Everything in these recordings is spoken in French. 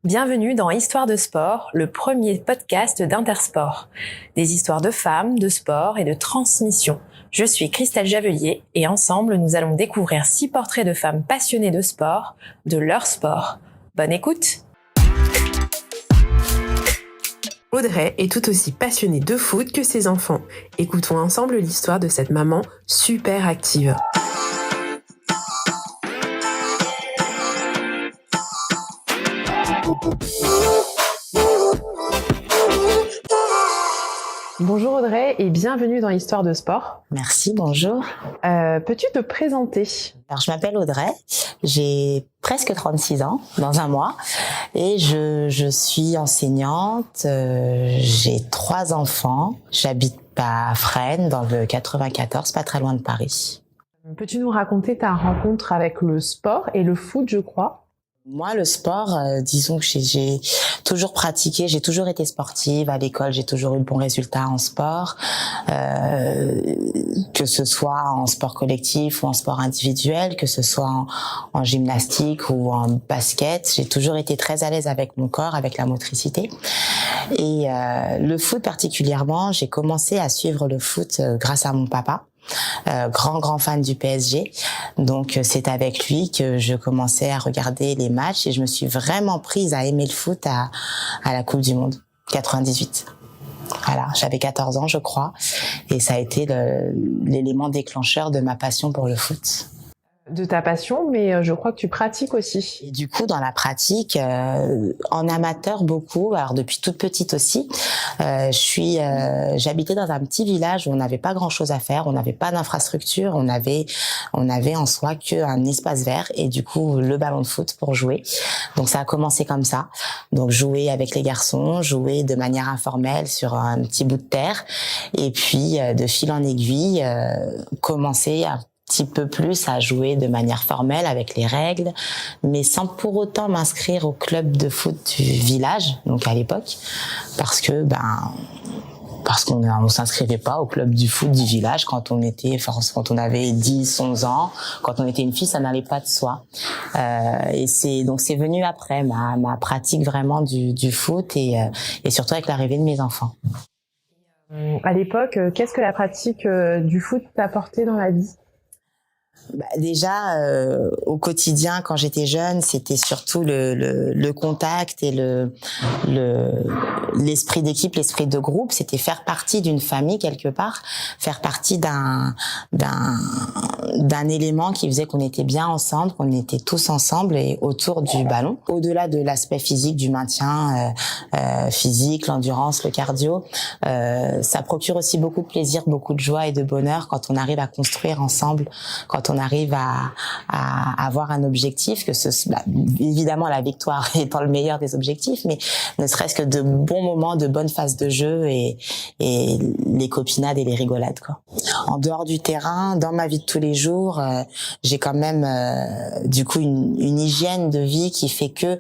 Bienvenue dans Histoire de sport, le premier podcast d'Intersport. Des histoires de femmes, de sport et de transmission. Je suis Christelle Javelier et ensemble nous allons découvrir 6 portraits de femmes passionnées de sport, de leur sport. Bonne écoute! Audrey est tout aussi passionnée de foot que ses enfants. Écoutons ensemble l'histoire de cette maman super active. Bonjour Audrey et bienvenue dans Histoire de sport. Merci, bonjour. Peux-tu te présenter ? Alors, je m'appelle Audrey, j'ai presque 36 ans dans un mois et je suis enseignante, j'ai 3 enfants, j'habite à Fresnes dans le 94, pas très loin de Paris. Peux-tu nous raconter ta rencontre avec le sport et le foot, je crois ? Moi, le sport, disons que j'ai toujours pratiqué, j'ai toujours été sportive. À l'école, j'ai toujours eu de bons résultats en sport, que ce soit en sport collectif ou en sport individuel, que ce soit en gymnastique ou en basket. J'ai toujours été très à l'aise avec mon corps, avec la motricité. Et le foot particulièrement, j'ai commencé à suivre le foot grâce à mon papa. Grand fan du PSG, donc c'est avec lui que je commençais à regarder les matchs et je me suis vraiment prise à aimer le foot à la Coupe du Monde 98. Voilà, j'avais 14 ans je crois et ça a été l'élément déclencheur de ma passion pour le foot. De ta passion, mais je crois que tu pratiques aussi. Et du coup, dans la pratique, en amateur beaucoup, alors depuis toute petite aussi, j'habitais dans un petit village où on n'avait pas grand-chose à faire, on n'avait pas d'infrastructure, on avait en soi qu'un espace vert et du coup le ballon de foot pour jouer. Donc ça a commencé comme ça. Donc jouer avec les garçons, jouer de manière informelle sur un petit bout de terre et puis de fil en aiguille, commencer à petit peu plus à jouer de manière formelle avec les règles, mais sans pour autant m'inscrire au club de foot du village, donc à l'époque, parce qu'on s'inscrivait pas au club du foot du village quand on avait 10, 11 ans, quand on était une fille, ça n'allait pas de soi. Et c'est venu après ma pratique vraiment du foot et surtout avec l'arrivée de mes enfants. À l'époque, qu'est-ce que la pratique du foot t'a apporté dans la vie ? Déjà au quotidien quand j'étais jeune, c'était surtout le contact et l'esprit d'équipe, l'esprit de groupe, c'était faire partie d'une famille quelque part, faire partie d'un élément qui faisait qu'on était bien ensemble, qu'on était tous ensemble et autour du ballon. Au-delà de l'aspect physique, du maintien physique, l'endurance, le cardio, ça procure aussi beaucoup de plaisir, beaucoup de joie et de bonheur quand on arrive à construire ensemble, quand on arrive à avoir un objectif, évidemment la victoire étant le meilleur des objectifs, mais ne serait-ce que de bons moments, de bonnes phases de jeu et les copinades et les rigolades, quoi. En dehors du terrain, dans ma vie de tous les jours, j'ai quand même du coup une hygiène de vie qui fait que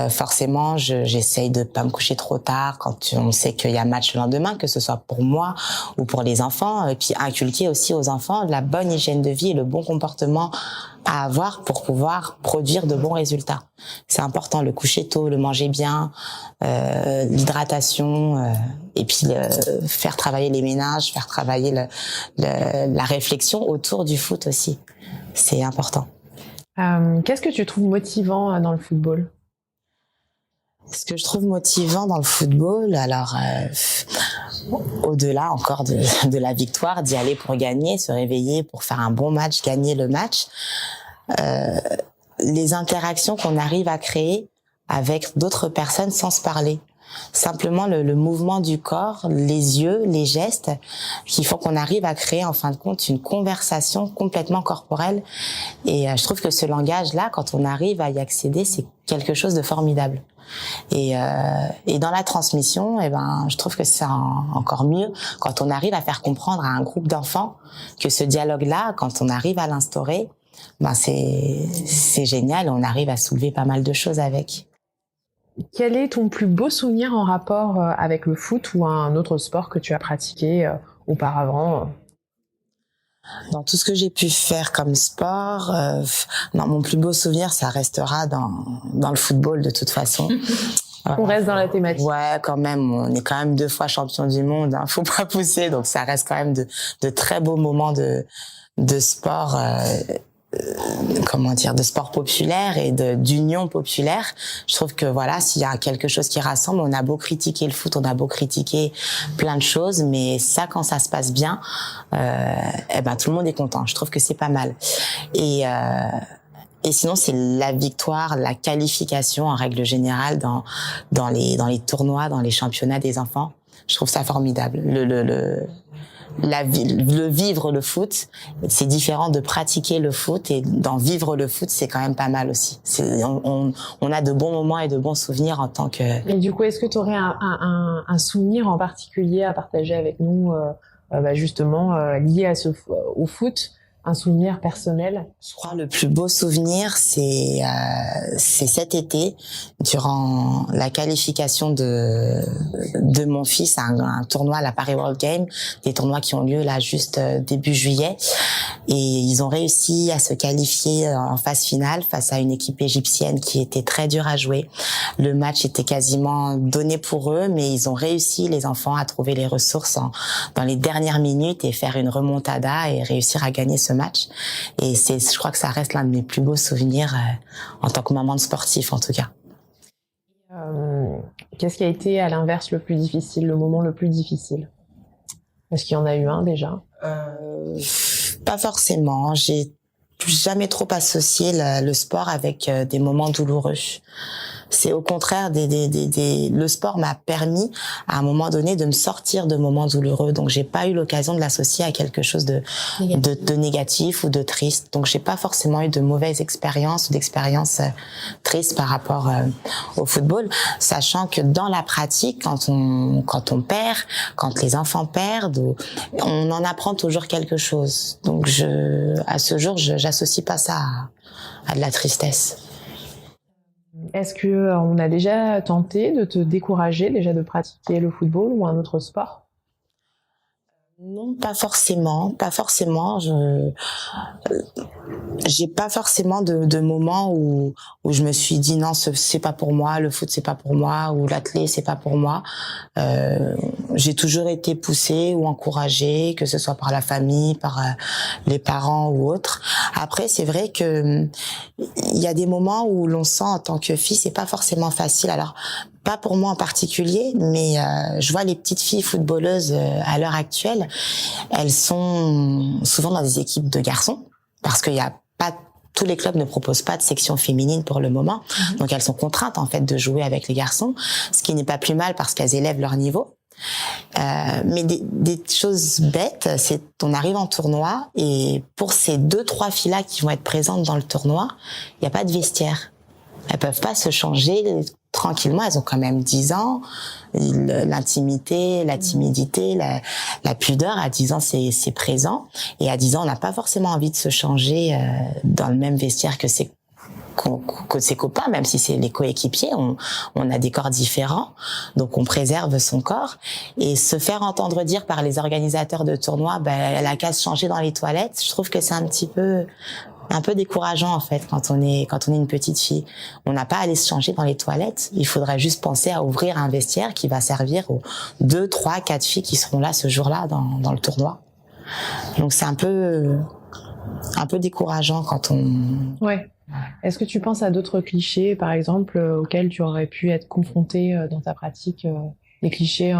forcément j'essaye de pas me coucher trop tard quand on sait qu'il y a match le lendemain, que ce soit pour moi ou pour les enfants, et puis inculquer aussi aux enfants la bonne hygiène de vie et le bon comportement à avoir pour pouvoir produire de bons résultats. C'est important, le coucher tôt, le manger bien, l'hydratation, et puis faire travailler les ménages, faire travailler la réflexion autour du foot aussi. C'est important. Qu'est-ce que tu trouves motivant dans le football ? Ce que je trouve motivant dans le football, alors au-delà encore de la victoire, d'y aller pour gagner, se réveiller pour faire un bon match, gagner le match, les interactions qu'on arrive à créer avec d'autres personnes sans se parler. Simplement le mouvement du corps, les yeux, les gestes qui font qu'on arrive à créer en fin de compte une conversation complètement corporelle. Et je trouve que ce langage-là, quand on arrive à y accéder, c'est quelque chose de formidable. Et dans la transmission, je trouve que c'est encore mieux quand on arrive à faire comprendre à un groupe d'enfants que ce dialogue-là, quand on arrive à l'instaurer, c'est génial, on arrive à soulever pas mal de choses avec. Quel est ton plus beau souvenir en rapport avec le foot ou un autre sport que tu as pratiqué auparavant ? Dans tout ce que j'ai pu faire comme sport, non, mon plus beau souvenir, ça restera dans le football de toute façon. On reste dans la thématique. Ouais, quand même, on est quand même 2 fois champion du monde, hein, faut pas pousser, donc ça reste quand même de très beaux moments de sport, de sport populaire et d'union populaire. Je trouve que voilà, s'il y a quelque chose qui rassemble, on a beau critiquer le foot, on a beau critiquer plein de choses, mais ça, quand ça se passe bien, tout le monde est content. Je trouve que c'est pas mal. Et sinon, c'est la victoire, la qualification en règle générale dans les tournois, dans les championnats des enfants. Je trouve ça formidable. Vivre le foot, c'est différent de pratiquer le foot, et d'en vivre le foot, c'est quand même pas mal aussi. On a de bons moments et de bons souvenirs en tant que... Et du coup, est-ce que tu aurais un souvenir en particulier à partager avec nous, justement, lié au foot? Un souvenir personnel? Je crois le plus beau souvenir, c'est cet été, durant la qualification de mon fils à un tournoi à la Paris World Games, des tournois qui ont lieu là juste début juillet, et ils ont réussi à se qualifier en phase finale face à une équipe égyptienne qui était très dure à jouer. Le match était quasiment donné pour eux, mais ils ont réussi, les enfants, à trouver les ressources dans les dernières minutes et faire une remontada et réussir à gagner ce match. Et je crois que ça reste l'un de mes plus beaux souvenirs en tant que maman de sportif, en tout cas. Qu'est-ce qui a été à l'inverse le plus difficile, le moment le plus difficile? Est-ce qu'il y en a eu un déjà? Pas forcément. J'ai jamais trop associé le sport avec des moments douloureux. C'est au contraire le sport m'a permis à un moment donné de me sortir de moments douloureux. Donc j'ai pas eu l'occasion de l'associer à quelque chose de négatif ou de triste. Donc j'ai pas forcément eu de mauvaises expériences ou d'expériences tristes par rapport au football, sachant que dans la pratique, quand on perd, quand les enfants perdent, on en apprend toujours quelque chose. Donc à ce jour, j'associe pas ça à de la tristesse. Est-ce que on a déjà tenté de te décourager déjà de pratiquer le football ou un autre sport? Non, pas forcément. J'ai pas forcément de moments où je me suis dit non, c'est pas pour moi, le foot c'est pas pour moi, ou l'athlé c'est pas pour moi. J'ai toujours été poussée ou encouragée, que ce soit par la famille, par les parents ou autres. Après, c'est vrai que il y a des moments où l'on sent en tant que fille, c'est pas forcément facile. Alors, pas pour moi en particulier, mais je vois les petites filles footballeuses à l'heure actuelle, elles sont souvent dans des équipes de garçons, parce qu'il y a pas, tous les clubs ne proposent pas de section féminine pour le moment, donc elles sont contraintes en fait de jouer avec les garçons, ce qui n'est pas plus mal parce qu'elles élèvent leur niveau. Mais des choses bêtes, c'est on arrive en tournoi et pour ces 2-3 filles-là qui vont être présentes dans le tournoi, il n'y a pas de vestiaire. Elles peuvent pas se changer tranquillement, elles ont quand même 10 ans. L'intimité, la timidité, la pudeur, à 10 ans, c'est présent. Et à 10 ans, on n'a pas forcément envie de se changer dans le même vestiaire que ses copains, même si c'est les coéquipiers, on a des corps différents, donc on préserve son corps. Et se faire entendre dire par les organisateurs de tournois, elle a qu'à se changer dans les toilettes, je trouve que c'est un peu décourageant en fait quand on est une petite fille. On n'a pas à aller se changer dans les toilettes, il faudrait juste penser à ouvrir un vestiaire qui va servir aux 2, 3, 4 filles qui seront là ce jour-là dans le tournoi. Donc c'est un peu décourageant quand on... Ouais. Est-ce que tu penses à d'autres clichés, par exemple, auxquels tu aurais pu être confrontée dans ta pratique, des clichés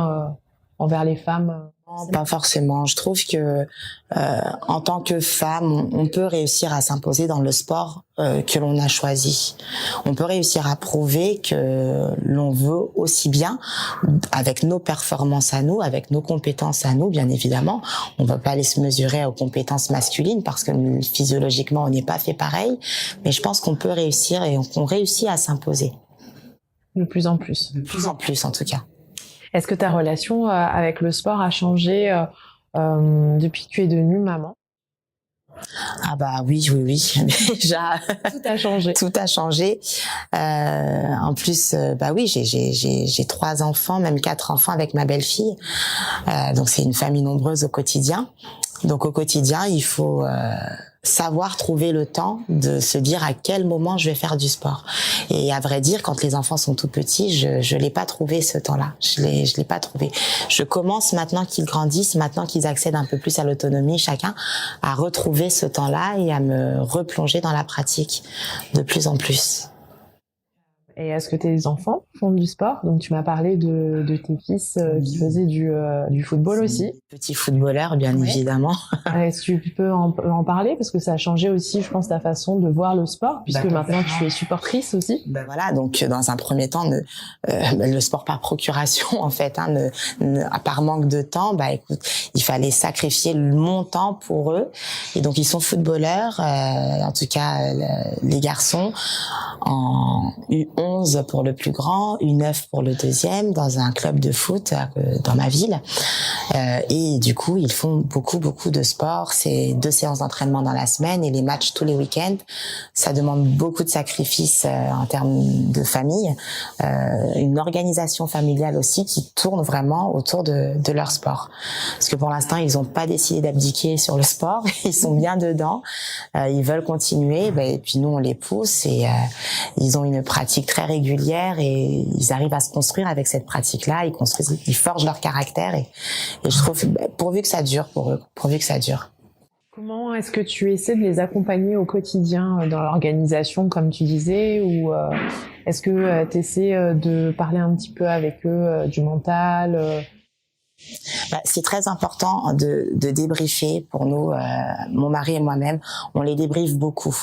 envers les femmes? Non, pas forcément. Je trouve que en tant que femme, on peut réussir à s'imposer dans le sport que l'on a choisi. On peut réussir à prouver que l'on veut aussi bien, avec nos performances à nous, avec nos compétences à nous, bien évidemment. On va pas aller se mesurer aux compétences masculines parce que physiologiquement, on n'est pas fait pareil. Mais je pense qu'on peut réussir et qu'on réussit à s'imposer. De plus en plus. De plus en plus, en tout cas. Est-ce que ta relation avec le sport a changé depuis que tu es devenue maman? Ah bah oui, déjà. Tout a changé. Tout a changé. En plus, oui, j'ai 3 enfants, même 4 enfants avec ma belle-fille. Donc c'est une famille nombreuse au quotidien. Donc au quotidien, il faut savoir trouver le temps de se dire à quel moment je vais faire du sport. Et à vrai dire, quand les enfants sont tout petits, je l'ai pas trouvé ce temps-là. Je l'ai pas trouvé. Je commence maintenant qu'ils grandissent, maintenant qu'ils accèdent un peu plus à l'autonomie chacun, à retrouver ce temps-là et à me replonger dans la pratique de plus en plus. Et est-ce que tes enfants font du sport? Donc tu m'as parlé de tes fils qui faisaient du football aussi. Petit footballeur, bien évidemment. Est-ce que tu peux en parler? Parce que ça a changé aussi, je pense, ta façon de voir le sport, puisque maintenant tu es supportrice aussi. Voilà, donc dans un premier temps, le sport par procuration, en fait, par manque de temps, écoute, il fallait sacrifier mon temps pour eux. Et donc ils sont footballeurs, en tout cas les garçons, en U11 pour le plus grand, U9 pour le deuxième, dans un club de foot dans ma ville. Et du coup, ils font beaucoup de sport. C'est 2 séances d'entraînement dans la semaine et les matchs tous les week-ends. Ça demande beaucoup de sacrifices en termes de famille. Une organisation familiale aussi qui tourne vraiment autour de leur sport. Parce que pour l'instant, ils n'ont pas décidé d'abdiquer sur le sport. Ils sont bien dedans. Ils veulent continuer. Et puis nous, on les pousse et ils ont une pratique très régulière et ils arrivent à se construire avec cette pratique-là. Ils forgent leur caractère et je trouve, pourvu que ça dure pour eux, pourvu que ça dure. Comment est-ce que tu essaies de les accompagner au quotidien dans l'organisation, comme tu disais, ou est-ce que tu essaies de parler un petit peu avec eux du mental C'est très important de débriefer pour nous, mon mari et moi-même, on les débriefe beaucoup.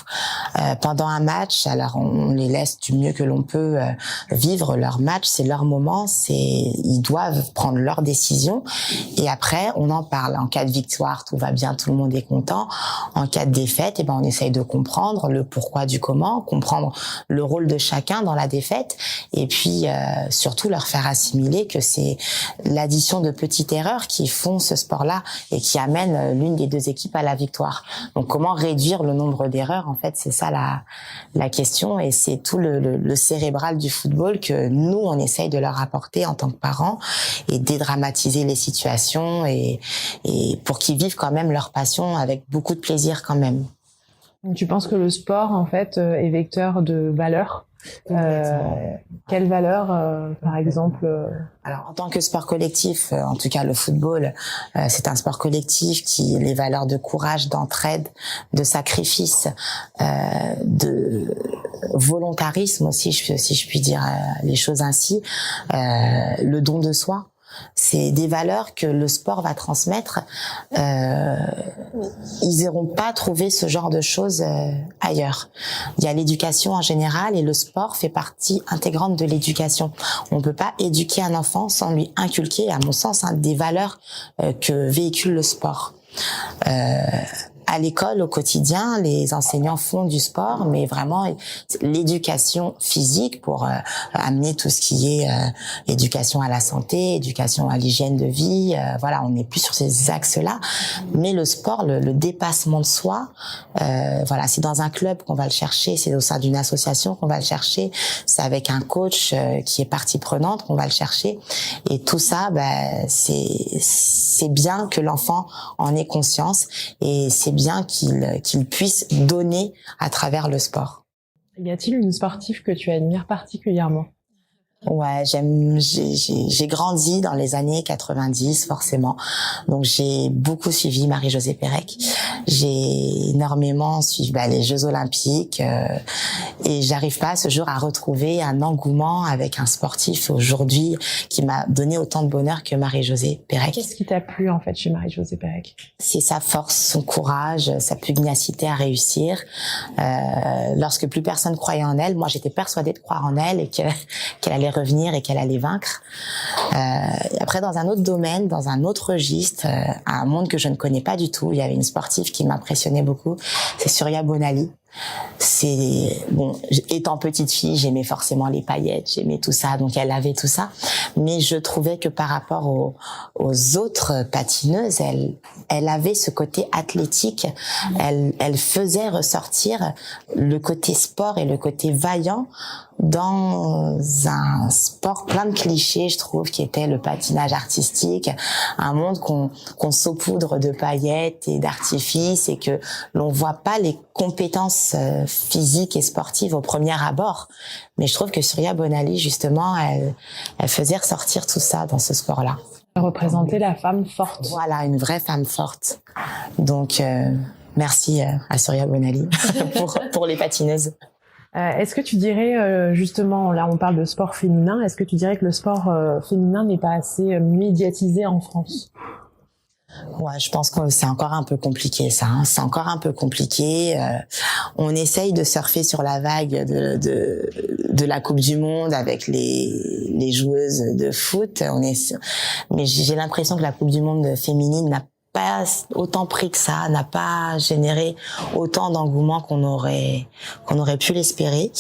Pendant un match, alors on les laisse du mieux que l'on peut vivre leur match, c'est leur moment, ils doivent prendre leurs décisions et après on en parle. En cas de victoire, tout va bien, tout le monde est content. En cas de défaite, on essaye de comprendre le pourquoi du comment, comprendre le rôle de chacun dans la défaite et puis surtout leur faire assimiler que c'est l'addition de petites erreurs qui font ce sport-là et qui amènent l'une des 2 équipes à la victoire. Donc comment réduire le nombre d'erreurs, en fait, c'est ça la question et c'est tout le cérébral du football que nous, on essaye de leur apporter en tant que parents et dédramatiser les situations et pour qu'ils vivent quand même leur passion avec beaucoup de plaisir quand même. Tu penses que le sport, en fait, est vecteur de valeurs? Quelle valeur, par exemple Alors, en tant que sport collectif, en tout cas le football, c'est un sport collectif qui les valeurs de courage, d'entraide, de sacrifice, de volontarisme aussi, si je puis dire les choses ainsi, le don de soi. C'est des valeurs que le sport va transmettre. Ils n'iront pas trouver ce genre de choses ailleurs. Il y a l'éducation en général et le sport fait partie intégrante de l'éducation. On ne peut pas éduquer un enfant sans lui inculquer, à mon sens, des valeurs que véhicule le sport. À l'école, au quotidien, les enseignants font du sport, mais vraiment l'éducation physique pour amener tout ce qui est éducation à la santé, éducation à l'hygiène de vie. Voilà, on n'est plus sur ces axes-là. Mais le sport, le dépassement de soi, voilà, c'est dans un club qu'on va le chercher, c'est au sein d'une association qu'on va le chercher, c'est avec un coach qui est partie prenante qu'on va le chercher. Et tout ça, c'est bien que l'enfant en ait conscience et c'est bien qu'il puisse donner à travers le sport. Y a-t-il une sportive que tu admires particulièrement? Ouais, j'ai grandi dans les années 90 forcément. Donc j'ai beaucoup suivi Marie-Josée Pérec. J'ai énormément suivi les Jeux Olympiques et j'arrive pas à ce jour à retrouver un engouement avec un sportif aujourd'hui qui m'a donné autant de bonheur que Marie-Josée Pérec. Qu'est-ce qui t'a plu en fait chez Marie-Josée Pérec? C'est sa force, son courage, sa pugnacité à réussir. Lorsque plus personne croyait en elle, moi j'étais persuadée de croire en elle et qu'elle allait revenir et qu'elle allait vaincre. Et après, dans un autre domaine, dans un autre registre, un monde que je ne connais pas du tout, il y avait une sportive qui m'impressionnait beaucoup, c'est Surya Bonali. c'est bon, étant petite fille, j'aimais forcément les paillettes, j'aimais tout ça, donc elle avait tout ça, mais je trouvais que par rapport aux autres patineuses, elle avait ce côté athlétique, elle faisait ressortir le côté sport et le côté vaillant dans un sport plein de clichés, je trouve, qui était le patinage artistique, un monde qu'on saupoudre de paillettes et d'artifices et que l'on voit pas les compétences physiques et sportives au premier abord. Mais je trouve que Surya Bonaly, justement, elle faisait ressortir tout ça dans ce sport-là. Représenter la femme forte. Voilà, une vraie femme forte. Donc, merci à Surya Bonaly pour les patineuses. Est-ce que tu dirais, justement, là on parle de sport féminin, est-ce que tu dirais que le sport féminin n'est pas assez médiatisé en France ? Ouais, je pense que c'est encore un peu compliqué ça. C'est encore un peu compliqué. On essaye de surfer sur la vague de la Coupe du Monde avec les joueuses de foot. Mais j'ai l'impression que la Coupe du Monde féminine n'a pas autant pris que ça, n'a pas généré autant d'engouement qu'on aurait pu l'espérer.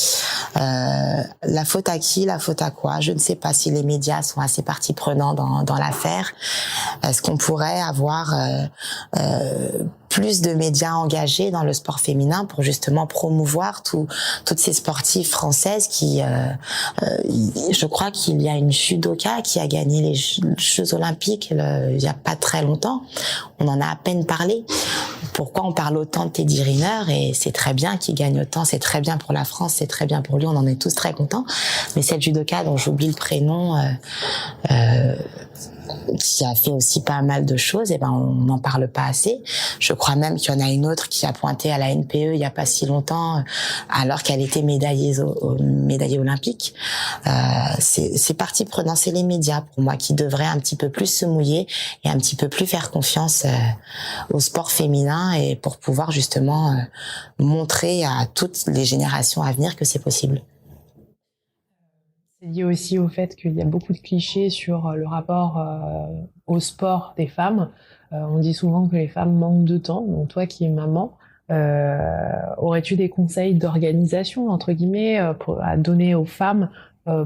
La faute à qui, la faute à quoi? Je ne sais pas si les médias sont assez partie prenante dans l'affaire. Est-ce qu'on pourrait avoir plus de médias engagés dans le sport féminin pour justement promouvoir toutes ces sportives françaises qui, je crois qu'il y a une judoka qui a gagné les Jeux Olympiques il y a pas très longtemps. On en a à peine parlé. Pourquoi on parle autant de Teddy Riner? Et c'est très bien qu'il gagne autant, c'est très bien pour la France, c'est très bien pour lui, on en est tous très contents. Mais cette judoka dont j'oublie le prénom, qui a fait aussi pas mal de choses, et ben on n'en parle pas assez. Je crois même qu'il y en a une autre qui a pointé à la NPE il y a pas si longtemps, alors qu'elle était médaillée olympique. C'est partie prenante, c'est les médias pour moi qui devraient un petit peu plus se mouiller et un petit peu plus faire confiance au sport féminin et pour pouvoir justement montrer à toutes les générations à venir que c'est possible. C'est lié aussi au fait qu'il y a beaucoup de clichés sur le rapport au sport des femmes. On dit souvent que les femmes manquent de temps. Donc toi qui es maman, aurais-tu des conseils d'organisation, entre guillemets, à donner aux femmes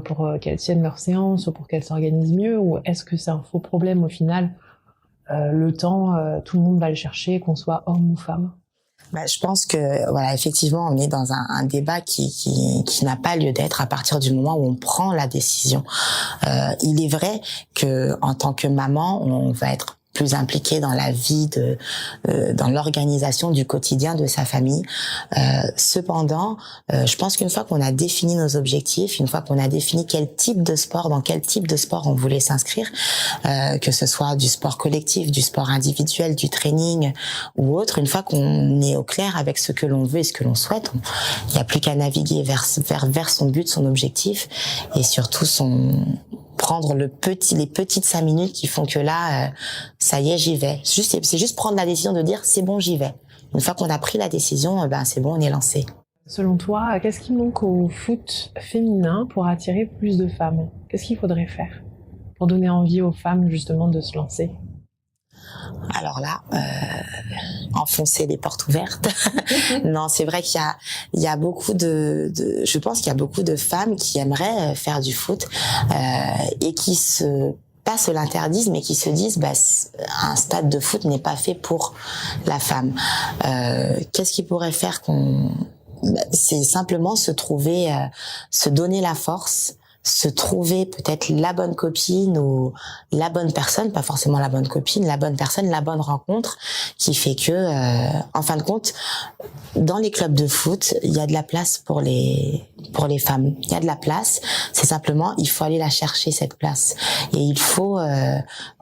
pour qu'elles tiennent leur séance ou pour qu'elles s'organisent mieux? Ou est-ce que c'est un faux problème au final? Le temps, tout le monde va le chercher, qu'on soit homme ou femme. Je pense que voilà, effectivement, on est dans un débat qui n'a pas lieu d'être à partir du moment où on prend la décision. Il est vrai que en tant que maman, on va être plus impliqué dans la vie dans l'organisation du quotidien de sa famille. Cependant, je pense qu'une fois qu'on a défini nos objectifs, une fois qu'on a défini dans quel type de sport on voulait s'inscrire, que ce soit du sport collectif, du sport individuel, du training ou autre, une fois qu'on est au clair avec ce que l'on veut et ce que l'on souhaite, il n'y a plus qu'à naviguer vers son but, son objectif et surtout prendre les petites 5 minutes qui font que là, ça y est, j'y vais. C'est juste prendre la décision de dire, c'est bon, j'y vais. Une fois qu'on a pris la décision, c'est bon, on est lancé. Selon toi, qu'est-ce qui manque au foot féminin pour attirer plus de femmes? Qu'est-ce qu'il faudrait faire pour donner envie aux femmes, justement, de se lancer? Alors là, enfoncer les portes ouvertes. Non, c'est vrai qu'il y a beaucoup je pense qu'il y a beaucoup de femmes qui aimeraient faire du foot et qui pas se l'interdisent, mais qui se disent, un stade de foot n'est pas fait pour la femme. Qu'est-ce qui pourrait faire c'est simplement se trouver, se donner la force, se trouver peut-être la bonne copine ou la bonne personne, pas forcément la bonne copine, la bonne personne, la bonne rencontre qui fait que, en fin de compte, dans les clubs de foot, il y a de la place pour les femmes. Il y a de la place. C'est simplement, il faut aller la chercher, cette place. Et il faut,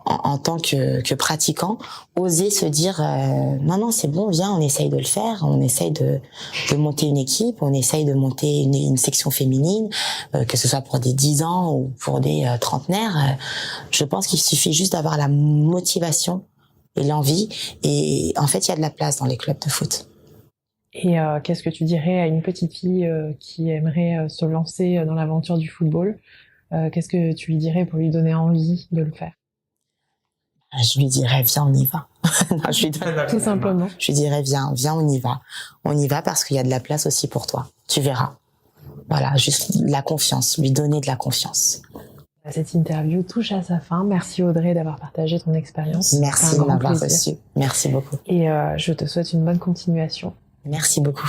en tant que pratiquant, oser se dire non, c'est bon, viens, on essaye de le faire, on essaye de monter une équipe, on essaye de monter une section féminine, que ce soit pour des 10 ans ou pour des trentenaires. Je pense qu'il suffit juste d'avoir la motivation et l'envie, et en fait, il y a de la place dans les clubs de foot. Et qu'est-ce que tu dirais à une petite fille qui aimerait se lancer dans l'aventure du football? Qu'est-ce que tu lui dirais pour lui donner envie de le faire? Je lui dirais, viens, on y va. Non, je lui donne Tout simplement. Je lui dirais, viens, on y va. On y va parce qu'il y a de la place aussi pour toi. Tu verras. Voilà, juste la confiance, lui donner de la confiance. Cette interview touche à sa fin. Merci Audrey d'avoir partagé ton expérience. Merci de m'avoir reçu. Merci beaucoup. Et je te souhaite une bonne continuation. Merci beaucoup.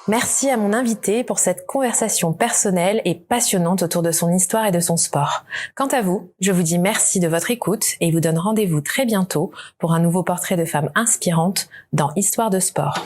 Merci à mon invité pour cette conversation personnelle et passionnante autour de son histoire et de son sport. Quant à vous, je vous dis merci de votre écoute et vous donne rendez-vous très bientôt pour un nouveau portrait de femme inspirante dans Histoire de sport.